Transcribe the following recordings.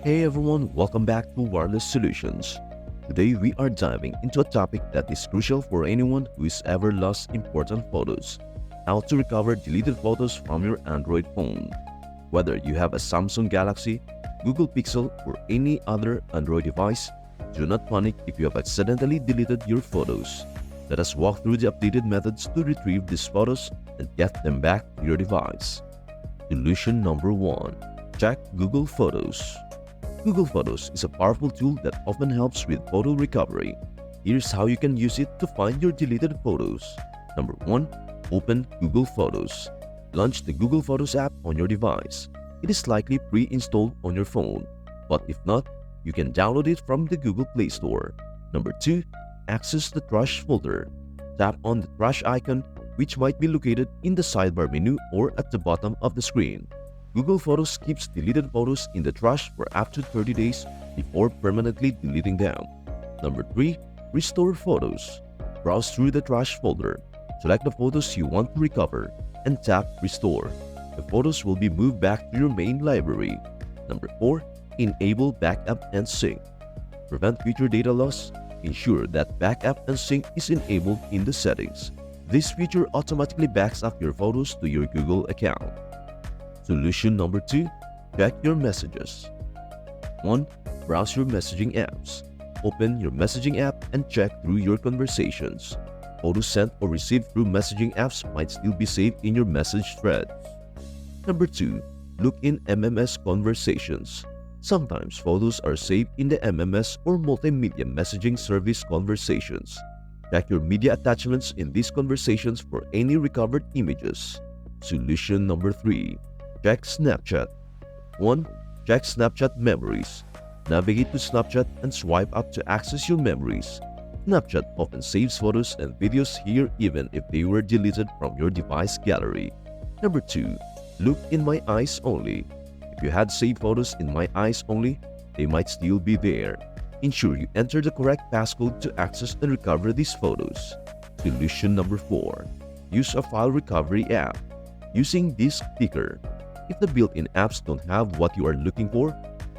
Hey everyone, welcome back to Wireless Solutions. Today we are diving into a topic that is crucial for anyone who has ever lost important photos: how to recover deleted photos from your Android phone. Whether you have a Samsung Galaxy, Google Pixel, or any other Android device, do not panic if you have accidentally deleted your photos. Let us walk through the updated methods to retrieve these photos and get them back to your device. Solution number 1. Check Google Photos. Google Photos is a powerful tool that often helps with photo recovery. Here's how you can use it to find your deleted photos. Number 1. Open Google Photos. Launch the Google Photos app on your device. It is likely pre-installed on your phone, but if not, you can download it from the Google Play Store. Number 2. Access the Trash folder. Tap on the trash icon, which might be located in the sidebar menu or at the bottom of the screen. Google Photos keeps deleted photos in the trash for up to 30 days before permanently deleting them. Number 3. Restore Photos. Browse through the trash folder. Select the photos you want to recover and tap Restore. The photos will be moved back to your main library. Number 4. Enable Backup and Sync. Prevent future data loss. Ensure that Backup and Sync is enabled in the settings. This feature automatically backs up your photos to your Google account. Solution number 2. Check your messages. 1. Browse your messaging apps. Open your messaging app and check through your conversations. Photos sent or received through messaging apps might still be saved in your message threads. Number 2. Look in MMS Conversations. Sometimes photos are saved in the MMS or Multimedia Messaging Service conversations. Check your media attachments in these conversations for any recovered images. Solution number 3. Check Snapchat. 1. Check Snapchat Memories. Navigate to Snapchat and swipe up to access your memories. Snapchat often saves photos and videos here even if they were deleted from your device gallery. Number 2. Look in My Eyes Only. If you had saved photos in My Eyes Only, they might still be there. Ensure you enter the correct passcode to access and recover these photos. Solution number 4. Use a file recovery app. Using DiskDigger. If the built-in apps don't have what you are looking for,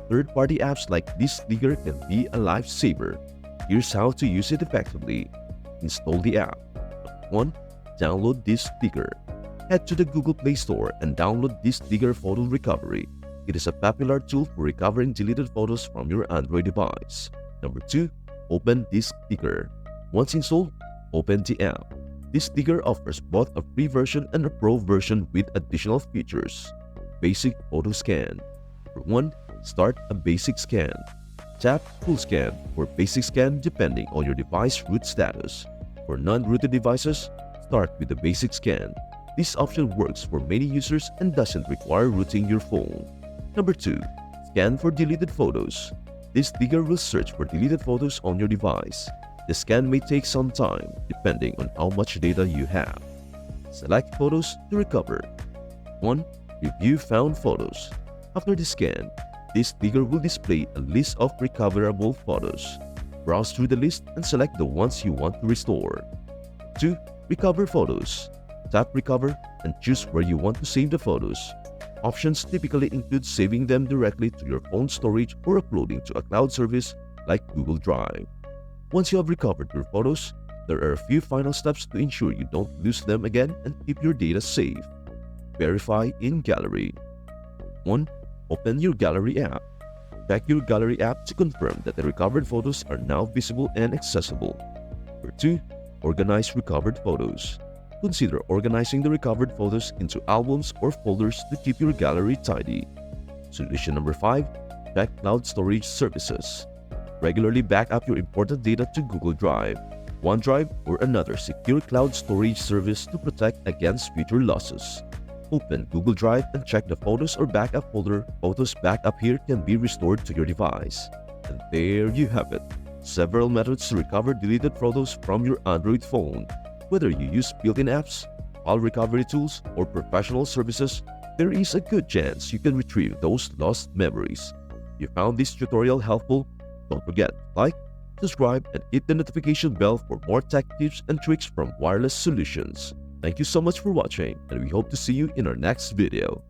third-party apps like DiskDigger can be a lifesaver. Here's how to use it effectively. Install the app. 1. Download DiskDigger. Head to the Google Play Store and download DiskDigger Photo Recovery. It is a popular tool for recovering deleted photos from your Android device. Number 2. Open DiskDigger. Once installed, open the app. DiskDigger offers both a free version and a pro version with additional features. Basic Photo Scan. For 1. Start a basic scan. Tap Full Scan or Basic Scan depending on your device root status. For non-rooted devices, start with the Basic Scan. This option works for many users and doesn't require rooting your phone. Number 2. Scan for deleted photos. DiskDigger will search for deleted photos on your device. The scan may take some time depending on how much data you have. Select photos to recover. 1. Review found photos. After the scan, DiskDigger will display a list of recoverable photos. Browse through the list and select the ones you want to restore. 2. Recover photos. Tap Recover and choose where you want to save the photos. Options typically include saving them directly to your phone storage or uploading to a cloud service like Google Drive. Once you have recovered your photos, there are a few final steps to ensure you don't lose them again and keep your data safe. Verify in Gallery. 1. Open your Gallery app. Check your Gallery app to confirm that the recovered photos are now visible and accessible. Number 2. Organize recovered photos. Consider organizing the recovered photos into albums or folders to keep your gallery tidy. Solution number 5. Check cloud storage services. Regularly back up your important data to Google Drive, OneDrive, or another secure cloud storage service to protect against future losses. Open Google Drive and check the photos or backup folder. Photos backed up here can be restored to your device. And there you have it. Several methods to recover deleted photos from your Android phone. Whether you use built-in apps, file recovery tools, or professional services, there is a good chance you can retrieve those lost memories. If you found this tutorial helpful, don't forget to like, subscribe, and hit the notification bell for more tech tips and tricks from Wireless Solutions. Thank you so much for watching, and we hope to see you in our next video.